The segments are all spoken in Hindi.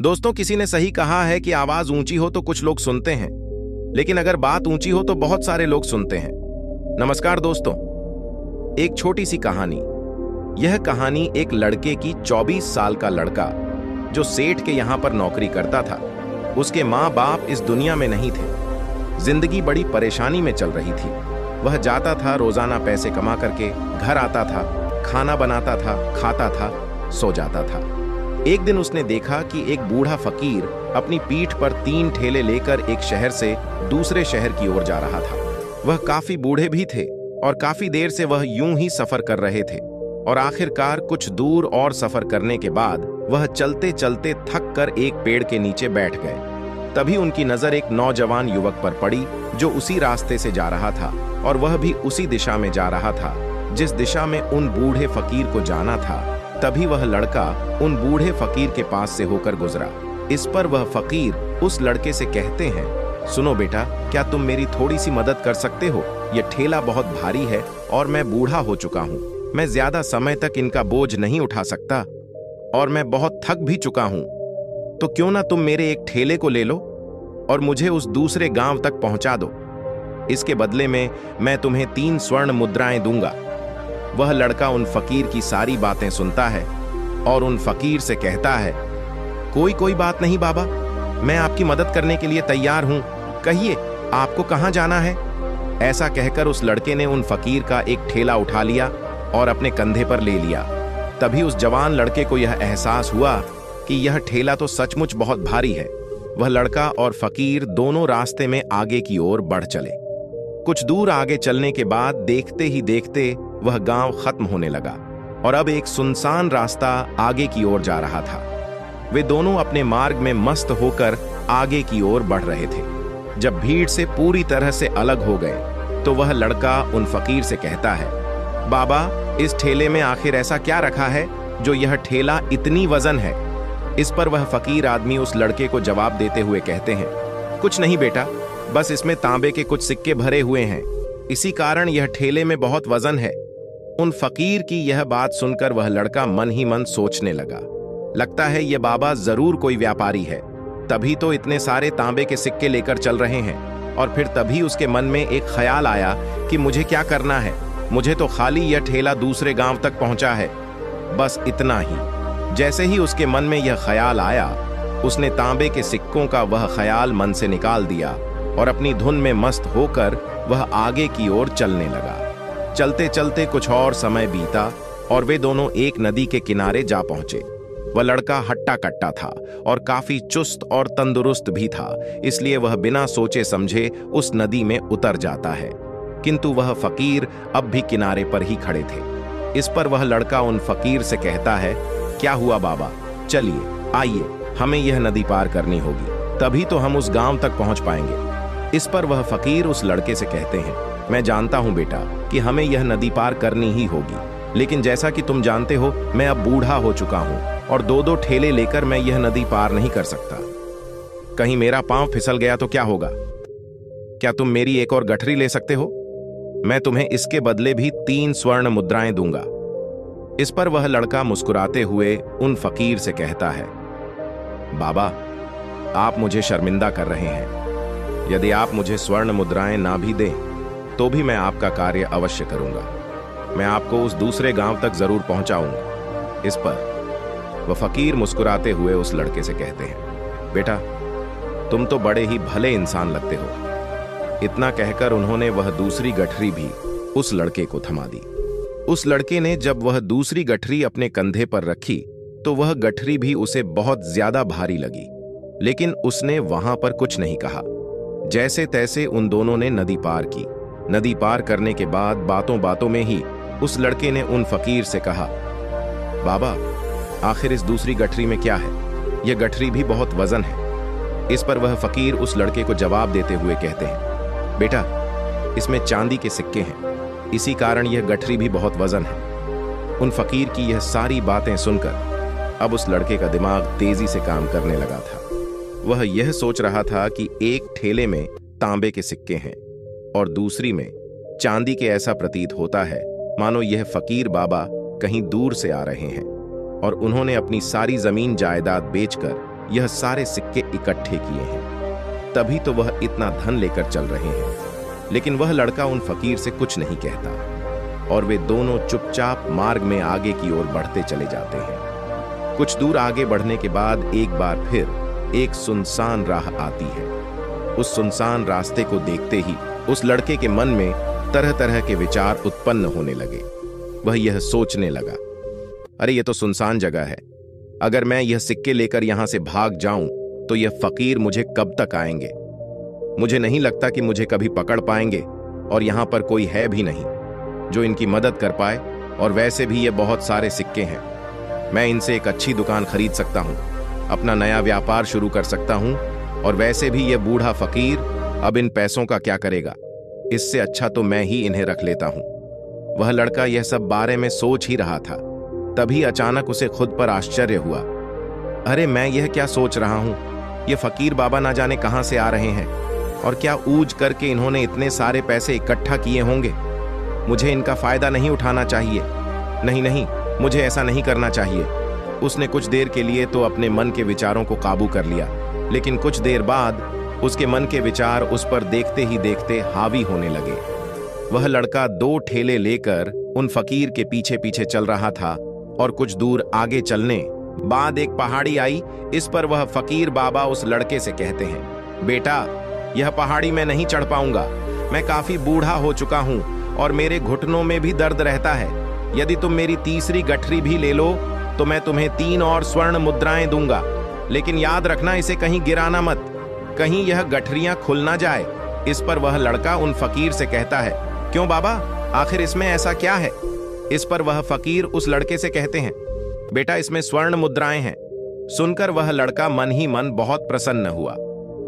दोस्तों, किसी ने सही कहा है कि आवाज ऊंची हो तो कुछ लोग सुनते हैं, लेकिन अगर बात ऊंची हो तो बहुत सारे लोग सुनते हैं। नमस्कार दोस्तों, एक छोटी सी कहानी। यह कहानी एक लड़के की 24 साल का लड़का जो सेठ के यहां पर नौकरी करता था। उसके माँ बाप इस दुनिया में नहीं थे। जिंदगी बड़ी परेशानी में चल रही थी। वह जाता था, रोजाना पैसे कमा करके घर आता था, खाना बनाता था, खाता था, सो जाता था। एक दिन उसने देखा कि एक बूढ़ा फकीर अपनी पीठ पर 3 ठेले लेकर एक शहर से दूसरे शहर की ओर जा रहा था। वह काफी बूढ़े भी थे और काफी देर से वह यूं ही सफर कर रहे थे और आखिरकार कुछ दूर और सफर करने के बाद वह चलते चलते थक कर एक पेड़ के नीचे बैठ गए। तभी उनकी नजर एक नौजवान युवक पर पड़ी जो उसी रास्ते से जा रहा था और वह भी उसी दिशा में जा रहा था जिस दिशा में उन बूढ़े फकीर को जाना था। तभी वह लड़का उन बूढ़े फकीर के पास से होकर गुजरा। इस पर वह फकीर उस लड़के से कहते हैं, सुनो बेटा, क्या तुम मेरी थोड़ी सी मदद कर सकते हो? यह ठेला बहुत भारी है और मैं बूढ़ा हो चुका हूँ। मैं ज्यादा समय तक इनका बोझ नहीं उठा सकता और मैं बहुत थक भी चुका हूँ। तो क्यों ना तुम मेरे एक ठेले को ले लो और मुझे उस दूसरे गांव तक पहुंचा दो। इसके बदले में मैं तुम्हें 3 स्वर्ण मुद्राएं दूंगा। वह लड़का उन फकीर की सारी बातें सुनता है और उन फकीर से कहता है, कोई बात नहीं बाबा, मैं आपकी मदद करने के लिए तैयार हूं। कहिए, आपको कहां जाना है? ऐसा कहकर उस लड़के ने उन फकीर का एक ठेला उठा लिया और अपने कंधे पर ले लिया। तभी उस जवान लड़के को यह एहसास हुआ कि यह ठेला तो सचमुच बहुत भारी है। वह लड़का और फकीर दोनों रास्ते में आगे की ओर बढ़ चले। कुछ दूर आगे चलने के बाद देखते ही देखते वह गांव खत्म होने लगा और अब एक सुनसान रास्ता आगे की ओर जा रहा था। वे दोनों अपने मार्ग में मस्त होकर आगे की ओर बढ़ रहे थे। जब भीड़ से पूरी तरह से अलग हो गए तो वह लड़का उन फकीर से कहता है, बाबा, इस ठेले में आखिर ऐसा क्या रखा है जो यह ठेला इतनी वजन है? इस पर वह फकीर आदमी उस लड़के को जवाब देते हुए कहते हैं, कुछ नहीं बेटा, बस इसमें तांबे के कुछ सिक्के भरे हुए हैं, इसी कारण यह ठेले में बहुत वजन है। उन फकीर की यह बात सुनकर वह लड़का मन ही मन सोचने लगा, लगता है यह बाबा जरूर कोई व्यापारी है, तभी तो इतने सारे तांबे के सिक्के लेकर चल रहे हैं। और फिर तभी उसके मन में एक ख्याल आया कि मुझे क्या करना है, मुझे तो खाली यह ठेला दूसरे गांव तक पहुंचा है, बस इतना ही। जैसे ही उसके मन में यह ख्याल आया, उसने तांबे के सिक्कों का वह ख्याल मन से निकाल दिया और अपनी धुन में मस्त होकर वह आगे की ओर चलने लगा। चलते चलते कुछ और समय बीता और वे दोनों एक नदी के किनारे जा पहुंचे। वह लड़का हट्टा कट्टा था और काफी चुस्त और तंदुरुस्त भी था, इसलिए वह बिना सोचे समझे उस नदी में उतर जाता है। किंतु वह फकीर अब भी किनारे पर ही खड़े थे। इस पर वह लड़का उन फकीर से कहता है, क्या हुआ बाबा, चलिए आइए, हमें यह नदी पार करनी होगी, तभी तो हम उस गांव तक पहुंच पाएंगे। इस पर वह फकीर उस लड़के से कहते हैं, मैं जानता हूं बेटा कि हमें यह नदी पार करनी ही होगी, लेकिन जैसा कि तुम जानते हो मैं अब बूढ़ा हो चुका हूं और 2-2 ठेले लेकर मैं यह नदी पार नहीं कर सकता। कहीं मेरा पांव फिसल गया तो क्या होगा? क्या तुम मेरी एक और गठरी ले सकते हो? मैं तुम्हें इसके बदले भी 3 स्वर्ण मुद्राएं दूंगा। इस पर वह लड़का मुस्कुराते हुए उन फकीर से कहता है, बाबा, आप मुझे शर्मिंदा कर रहे हैं। यदि आप मुझे स्वर्ण मुद्राएं ना भी दें तो भी मैं आपका कार्य अवश्य करूंगा। मैं आपको उस दूसरे गांव तक जरूर पहुंचाऊंगा। इस पर वह फकीर मुस्कुराते हुए उस लड़के से कहते हैं, बेटा, तुम तो बड़े ही भले इंसान लगते हो। इतना कहकर उन्होंने वह दूसरी गठरी भी उस लड़के को थमा दी। उस लड़के ने जब वह दूसरी गठरी अपने कंधे पर रखी तो वह गठरी भी उसे बहुत ज्यादा भारी लगी, लेकिन उसने वहां पर कुछ नहीं कहा। जैसे तैसे उन दोनों ने नदी पार की। नदी पार करने के बाद बातों बातों में ही उस लड़के ने उन फकीर से कहा, बाबा, आखिर इस दूसरी गठरी में क्या है? यह गठरी भी बहुत वजन है। इस पर वह फकीर उस लड़के को जवाब देते हुए कहते हैं, बेटा, इसमें चांदी के सिक्के हैं, इसी कारण यह गठरी भी बहुत वजन है। उन फकीर की यह सारी बातें सुनकर अब उस लड़के का दिमाग तेजी से काम करने लगा था। वह यह सोच रहा था कि एक ठेले में तांबे के सिक्के हैं और दूसरी में चांदी के। ऐसा प्रतीत होता है मानो यह फकीर बाबा कहीं दूर से आ रहे हैं और उन्होंने अपनी सारी जमीन जायदाद बेचकर यह सारे सिक्के इकट्ठे किए हैं, तभी तो वह इतना धन लेकर चल रहे हैं। लेकिन वह लड़का उन फकीर से कुछ नहीं कहता और वे दोनों चुपचाप मार्ग में आगे की ओर बढ़ते चले जाते हैं। कुछ दूर आगे बढ़ने के बाद एक बार फिर एक सुनसान राह आती है। उस सुनसान रास्ते को देखते ही उस लड़के के मन में तरह तरह के विचार उत्पन्न होने लगे। वह यह सोचने लगा, अरे ये तो सुनसान जगह है, अगर मैं यह सिक्के लेकर यहां से भाग जाऊं तो यह फकीर मुझे कब तक आएंगे। मुझे नहीं लगता कि मुझे कभी पकड़ पाएंगे और यहां पर कोई है भी नहीं जो इनकी मदद कर पाए, और वैसे भी ये बहुत सारे सिक्के हैं। मैं इनसे एक अच्छी दुकान खरीद सकता हूं, अपना नया व्यापार शुरू कर सकता हूं, और वैसे भी ये बूढ़ा फकीर अब इन पैसों का क्या करेगा। इससे अच्छा तो मैं ही इन्हें रख लेता हूं। वह लड़का यह सब बारे में सोच ही रहा था, तभी अचानक उसे खुद पर आश्चर्य हुआ। अरे मैं यह क्या सोच रहा हूं, ये फकीर बाबा ना जाने कहां से आ रहे हैं और क्या ऊज करके इन्होंने इतने सारे पैसे इकट्ठा किए होंगे। मुझे इनका फायदा नहीं उठाना चाहिए। नहीं नहीं, मुझे ऐसा नहीं करना चाहिए। उसने कुछ देर के लिए तो अपने मन के विचारों को काबू कर लिया, लेकिन कुछ देर बाद उसके मन के विचार उस पर देखते ही देखते हावी होने लगे। वह लड़का 2 ठेले लेकर उन फकीर के पीछे पीछे चल रहा था और कुछ दूर आगे चलने बाद एक पहाड़ी आई। इस पर वह फकीर बाबा उस लड़के से कहते हैं, बेटा यह पहाड़ी मैं नहीं चढ़ पाऊंगा, मैं काफी बूढ़ा हो चुका हूं और मेरे घुटनों में भी दर्द रहता है। यदि तुम मेरी तीसरी गठरी भी ले लो तो मैं तुम्हें 3 और स्वर्ण मुद्राएं दूंगा, लेकिन याद रखना इसे कहीं गिराना मत, कहीं यह गठरियां खुल ना जाए। इस पर वह लड़का उन फकीर से कहता है, क्यों बाबा, आखिर इसमें ऐसा क्या है। इस पर वह फकीर उस लड़के से कहते हैं, बेटा इसमें स्वर्ण मुद्राएं हैं। सुनकर वह लड़का मन ही मन बहुत प्रसन्न हुआ।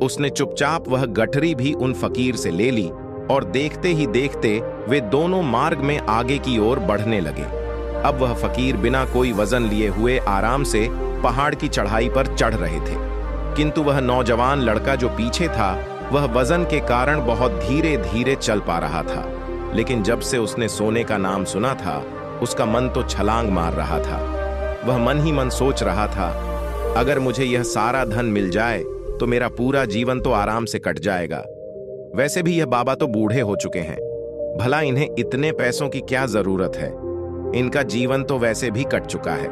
उसने चुपचाप वह गठरी भी उन फकीर से ले ली और देखते ही देखते वे दोनों मार्ग में आगे की ओर बढ़ने लगे। अब वह फकीर बिना कोई वजन लिए हुए आराम से पहाड़ की चढ़ाई पर चढ़ रहे थे, किंतु वह नौजवान लड़का जो पीछे था वह वजन के कारण बहुत धीरे धीरे चल पा रहा था। लेकिन जब से उसने सोने का नाम सुना था उसका मन तो छलांग मार रहा था। वह मन ही मन सोच रहा था, अगर मुझे यह सारा धन मिल जाए तो मेरा पूरा जीवन तो आराम से कट जाएगा। वैसे भी यह बाबा तो बूढ़े हो चुके हैं, भला इन्हें इतने पैसों की क्या जरूरत है, इनका जीवन तो वैसे भी कट चुका है।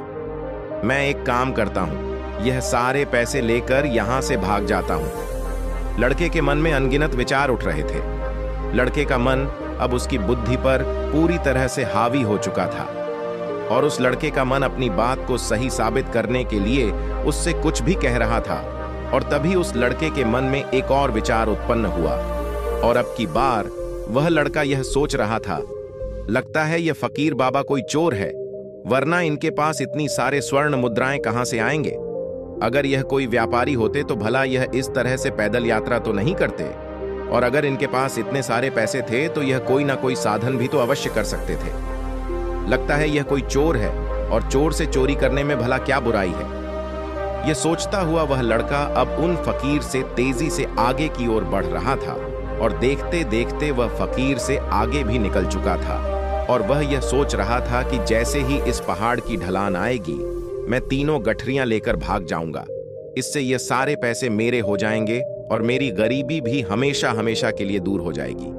मैं एक काम करता हूं, यह सारे पैसे लेकर यहां से भाग जाता हूं। लड़के के मन में अनगिनत विचार उठ रहे थे। लड़के का मन अब उसकी बुद्धि पर पूरी तरह से हावी हो चुका था और उस लड़के का मन अपनी बात को सही साबित करने के लिए उससे कुछ भी कह रहा था। और तभी उस लड़के के मन में एक और विचार उत्पन्न हुआ और अब की बार वह लड़का यह सोच रहा था, लगता है यह फकीर बाबा कोई चोर है, वरना इनके पास इतनी सारे स्वर्ण मुद्राएं कहां से आएंगे। अगर यह कोई व्यापारी होते तो भला यह इस तरह से पैदल यात्रा तो नहीं करते, और अगर इनके पास इतने सारे पैसे थे तो यह कोई ना कोई साधन भी तो अवश्य कर सकते थे। लगता है यह कोई चोर है और चोर से चोरी करने में भला क्या बुराई है। यह सोचता हुआ वह लड़का अब उन फकीर से तेजी से आगे की ओर बढ़ रहा था और देखते देखते वह फकीर से आगे भी निकल चुका था। और वह यह सोच रहा था कि जैसे ही इस पहाड़ की ढलान आएगी मैं 3 गठरियां लेकर भाग जाऊंगा। इससे ये सारे पैसे मेरे हो जाएंगे और मेरी गरीबी भी हमेशा हमेशा के लिए दूर हो जाएगी।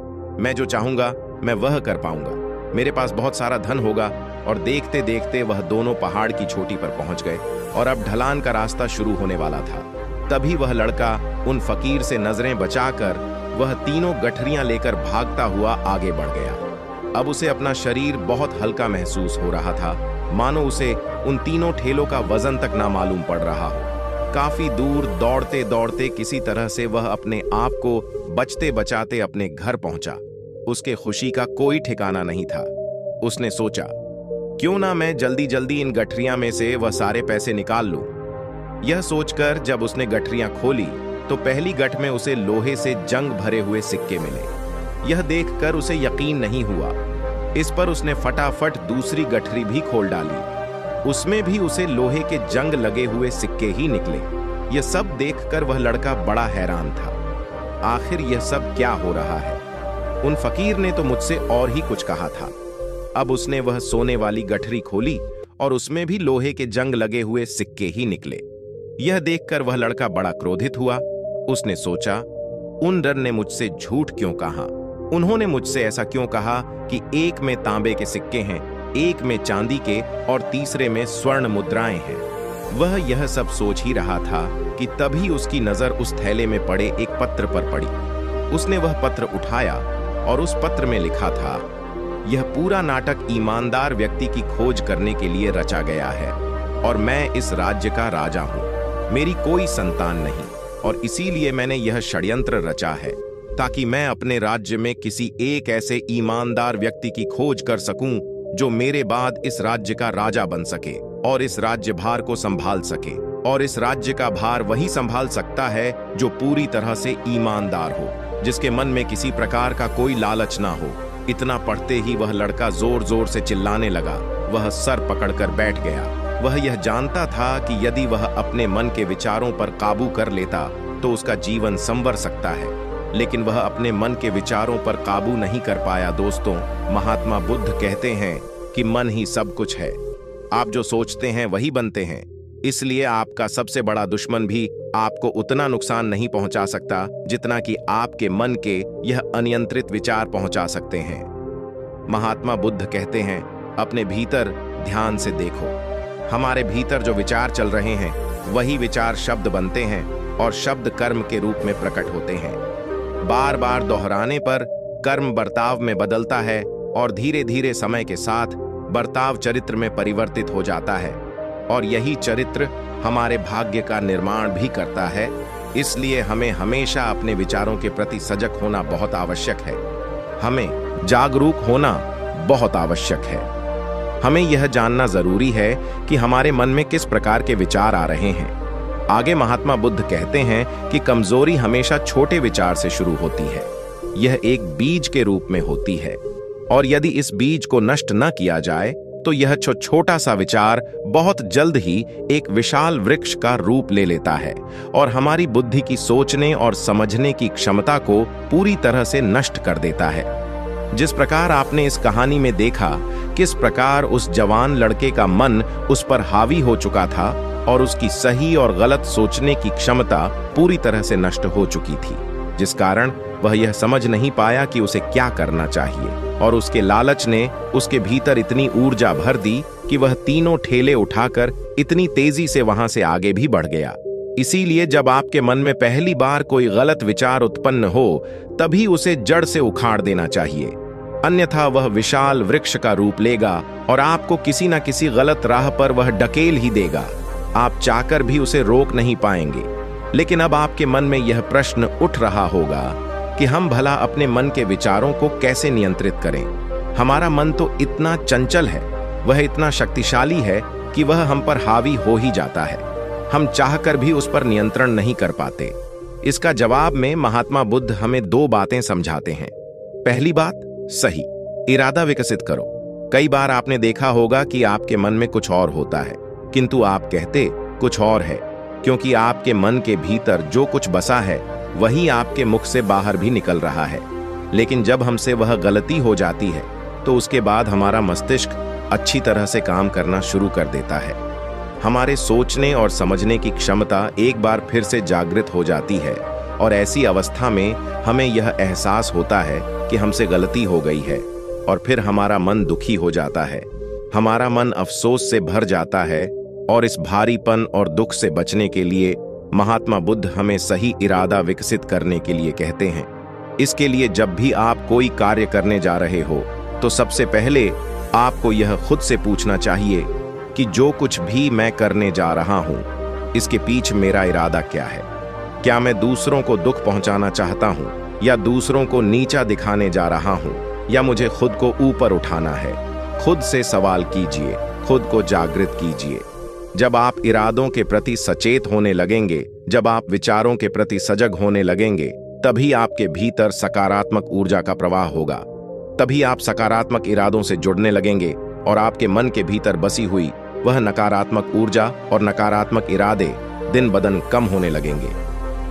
मैं जो चाहूंगा मैं वह कर पाऊंगा, मेरे पास बहुत सारा धन होगा। और देखते देखते वह दोनों पहाड़ की चोटी पर पहुंच गए और अब ढलान का रास्ता शुरू होने वाला था। तभी वह लड़का उन फकीर से नजरें बचाकर वह 3 गठरियां लेकर भागता हुआ आगे बढ़ गया। अब उसे अपना शरीर बहुत हल्का महसूस हो रहा था, मानो उसे उन 3 ठेलों का वजन तक ना मालूम पड़ रहा हो। काफी दूर दौड़ते दौड़ते किसी तरह से वह अपने आप को बचते बचाते अपने घर पहुंचा। उसके खुशी का कोई ठिकाना नहीं था। उसने सोचा, क्यों ना मैं जल्दी जल्दी इन गठरियां में से वह सारे पैसे निकाल लूं। यह सोचकर जब उसने गठरियां खोली तो पहली गठ में उसे लोहे से जंग भरे हुए सिक्के मिले। यह देखकर उसे यकीन नहीं हुआ। इस पर उसने फटाफट दूसरी गठरी भी खोल डाली, उसमें भी उसे लोहे के जंग लगे हुए सिक्के ही निकले। यह सब देखकर वह लड़का बड़ा हैरान था। आखिर यह सब क्या हो रहा है? उन फकीर ने तो मुझसे और ही कुछ कहा था। अब उसने वह सोने वाली गठरी खोली और उसमें भी लोहे के जंग लगे हुए सिक्के ही निकले। यह देखकर वह लड़का बड़ा क्रोधित हुआ। उसने सोचा, उन नर ने मुझसे झूठ क्यों कहा? उन्होंने मुझसे ऐसा क्यों कहा कि एक में तांबे के सिक्के हैं, एक में चांदी के और तीसरे में स्वर्ण मुद्राएं हैं। वह यह सब सोच ही रहा था कि तभी उसकी नजर उस थैले में पड़े एक पत्र पर पड़ी। उसने वह पत्र उठाया और उस पत्र में लिखा था, यह पूरा नाटक ईमानदार व्यक्ति की खोज करने के लिए रचा गया है और मैं इस राज्य का राजा हूं। मेरी कोई संतान नहीं और इसीलिए मैंने यह षड्यंत्र रचा है ताकि मैं अपने राज्य में किसी एक ऐसे ईमानदार व्यक्ति की खोज कर सकूं जो मेरे बाद इस राज्य का राजा बन सके और इस राज्य भार को संभाल सके। और इस राज्य का भार वही संभाल सकता है जो पूरी तरह से ईमानदार हो, जिसके मन में किसी प्रकार का कोई लालच ना हो। इतना पढ़ते ही वह लड़का जोर जोर से चिल्लाने लगा। वह सर पकड़कर बैठ गया। वह यह जानता था कि यदि वह अपने मन के विचारों पर काबू कर लेता तो उसका जीवन संवर सकता है, लेकिन वह अपने मन के विचारों पर काबू नहीं कर पाया। दोस्तों, महात्मा बुद्ध कहते हैं कि मन ही सब कुछ है। आप जो सोचते हैं वही बनते हैं, इसलिए आपका सबसे बड़ा दुश्मन भी आपको उतना नुकसान नहीं पहुंचा सकता जितना कि आपके मन के यह अनियंत्रित विचार पहुंचा सकते हैं। महात्मा बुद्ध कहते हैं, अपने भीतर ध्यान से देखो। हमारे भीतर जो विचार चल रहे हैं वही विचार शब्द बनते हैं और शब्द कर्म के रूप में प्रकट होते हैं। बार बार दोहराने पर कर्म बर्ताव में बदलता है और धीरे धीरे समय के साथ बर्ताव चरित्र में परिवर्तित हो जाता है और यही चरित्र हमारे भाग्य का निर्माण भी करता है। इसलिए हमें हमेशा अपने विचारों के प्रति सजग होना बहुत आवश्यक है। हमें जागरूक होना बहुत आवश्यक है। हमें यह जानना जरूरी है कि हमारे मन में किस प्रकार के विचार आ रहे हैं। आगे महात्मा बुद्ध कहते हैं कि कमजोरी हमेशा छोटे विचार से शुरू होती है। यह एक बीज के रूप में होती है और यदि इस बीज को नष्ट न किया जाए तो यह छोटा सा विचार बहुत जल्द ही एक विशाल वृक्ष का रूप ले लेता है और हमारी बुद्धि की सोचने और समझने की क्षमता को पूरी तरह से नष्ट कर देता है। जिस प्रकार आपने इस कहानी में देखा किस प्रकार उस जवान लड़के का मन उस पर हावी हो चुका था और उसकी सही और गलत सोचने की क्षमता पूरी तरह से नष्ट हो चुकी थी, जिस कारण वह यह समझ नहीं पाया कि उसे क्या करना चाहिए और उसके लालच ने उसके भीतर इतनी ऊर्जा भर दी कि वह तीनों ठेले उठाकर इतनी तेजी से वहां से आगे भी बढ़ गया। इसीलिए जब आपके मन में पहली बार कोई गलत विचार उत्पन्न हो तभी उसे जड़ से उखाड़ देना चाहिए, अन्यथा वह विशाल वृक्ष का रूप लेगा और आपको किसी न किसी गलत राह पर वह ढकेल ही देगा। आप चाहकर भी उसे रोक नहीं पाएंगे। लेकिन अब आपके मन में यह प्रश्न उठ रहा होगा कि हम भला अपने मन के विचारों को कैसे नियंत्रित करें। हमारा मन तो इतना चंचल है, वह इतना शक्तिशाली है कि वह हम पर हावी हो ही जाता है। हम चाहकर भी उस पर नियंत्रण नहीं कर पाते। इसका जवाब में महात्मा बुद्ध हमें दो बातें समझाते हैं। पहली बात, सही इरादा विकसित करो। कई बार आपने देखा होगा कि आपके मन में कुछ और होता है किंतु आप कहते कुछ और है, क्योंकि आपके मन के भीतर जो कुछ बसा है वही आपके मुख से बाहर भी निकल रहा है। लेकिन जब हमसे वह गलती हो जाती है तो उसके बाद हमारा मस्तिष्क अच्छी तरह से काम करना शुरू कर देता है। हमारे सोचने और समझने की क्षमता एक बार फिर से जागृत हो जाती है और ऐसी अवस्था में हमें यह एहसास होता है कि हमसे गलती हो गई है और फिर हमारा मन दुखी हो जाता है। हमारा मन अफसोस से भर जाता है और इस भारीपन और दुख से बचने के लिए महात्मा बुद्ध हमें सही इरादा विकसित करने के लिए कहते हैं। इसके लिए जब भी आप कोई कार्य करने जा रहे हो तो सबसे पहले आपको यह खुद से पूछना चाहिए कि जो कुछ भी मैं करने जा रहा हूं इसके पीछे मेरा इरादा क्या है। क्या मैं दूसरों को दुख पहुंचाना चाहता हूं या दूसरों को नीचा दिखाने जा रहा हूं या मुझे खुद को ऊपर उठाना है। खुद से सवाल कीजिए, खुद को जागृत कीजिए। जब आप इरादों के प्रति सचेत होने लगेंगे, जब आप विचारों के प्रति सजग होने लगेंगे, तभी आपके भीतर सकारात्मक ऊर्जा का प्रवाह होगा। तभी आप सकारात्मक इरादों से जुड़ने लगेंगे और आपके मन के भीतर बसी हुई वह नकारात्मक ऊर्जा और नकारात्मक इरादे दिन ब दिन कम होने लगेंगे।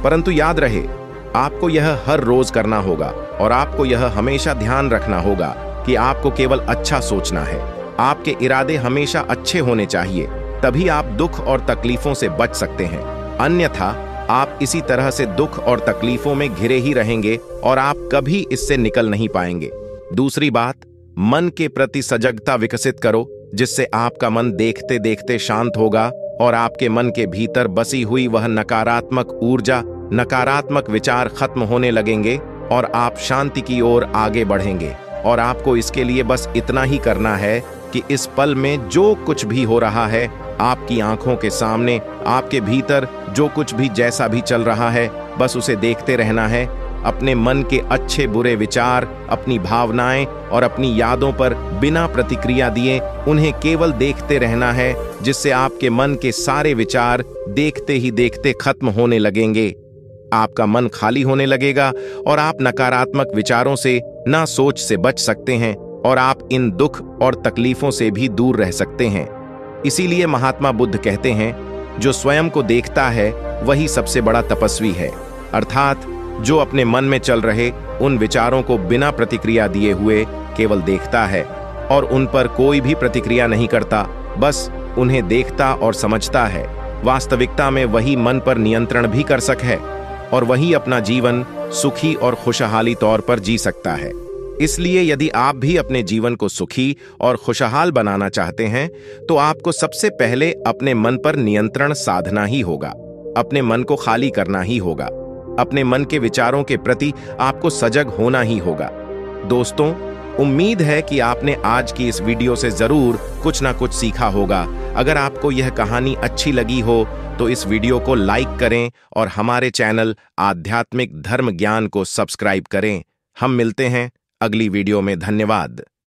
परंतु याद रहे, आपको यह हर रोज करना होगा और आपको यह हमेशा ध्यान रखना होगा कि आपको केवल अच्छा सोचना है। आपके इरादे हमेशा अच्छे होने चाहिए, तभी आप दुख और तकलीफों से बच सकते हैं। अन्यथा आप इसी तरह से दुख और तकलीफों में घिरे ही रहेंगे और आप कभी इससे निकल नहीं पाएंगे। दूसरी बात, मन के प्रति सजगता विकसित करो, जिससे आपका मन देखते देखते शांत होगा और आपके मन के भीतर बसी हुई वह नकारात्मक ऊर्जा, नकारात्मक विचार खत्म होने लगेंगे और आप शांति की ओर आगे बढ़ेंगे। और आपको इसके लिए बस इतना ही करना है कि इस पल में जो कुछ भी हो रहा है, आपकी आंखों के सामने, आपके भीतर जो कुछ भी जैसा भी चल रहा है, बस उसे देखते रहना है। अपने मन के अच्छे बुरे विचार, अपनी भावनाएं और अपनी यादों पर बिना प्रतिक्रिया दिए उन्हें केवल देखते रहना है, जिससे आपके मन के सारे विचार देखते ही देखते खत्म होने लगेंगे। आपका मन खाली होने लगेगा और आप नकारात्मक विचारों से, ना सोच से बच सकते हैं और आप इन दुख और तकलीफों से भी दूर रह सकते हैं। इसीलिए महात्मा बुद्ध कहते हैं, जो स्वयं को देखता है वही सबसे बड़ा तपस्वी है। अर्थात जो अपने मन में चल रहे उन विचारों को बिना प्रतिक्रिया दिए हुए केवल देखता है और उन पर कोई भी प्रतिक्रिया नहीं करता, बस उन्हें देखता और समझता है, वास्तविकता में वही मन पर नियंत्रण भी कर सकता है और वही अपना जीवन सुखी और खुशहाली तौर पर जी सकता है। इसलिए यदि आप भी अपने जीवन को सुखी और खुशहाल बनाना चाहते हैं, तो आपको सबसे पहले अपने मन पर नियंत्रण साधना ही होगा, अपने मन को खाली करना ही होगा, अपने मन के विचारों के प्रति आपको सजग होना ही होगा। दोस्तों, उम्मीद है कि आपने आज की इस वीडियो से जरूर कुछ ना कुछ सीखा होगा। अगर आपको यह कहानी अच्छी लगी हो तो इस वीडियो को लाइक करें और हमारे चैनल आध्यात्मिक धर्म ज्ञान को सब्सक्राइब करें। हम मिलते हैं अगली वीडियो में। धन्यवाद।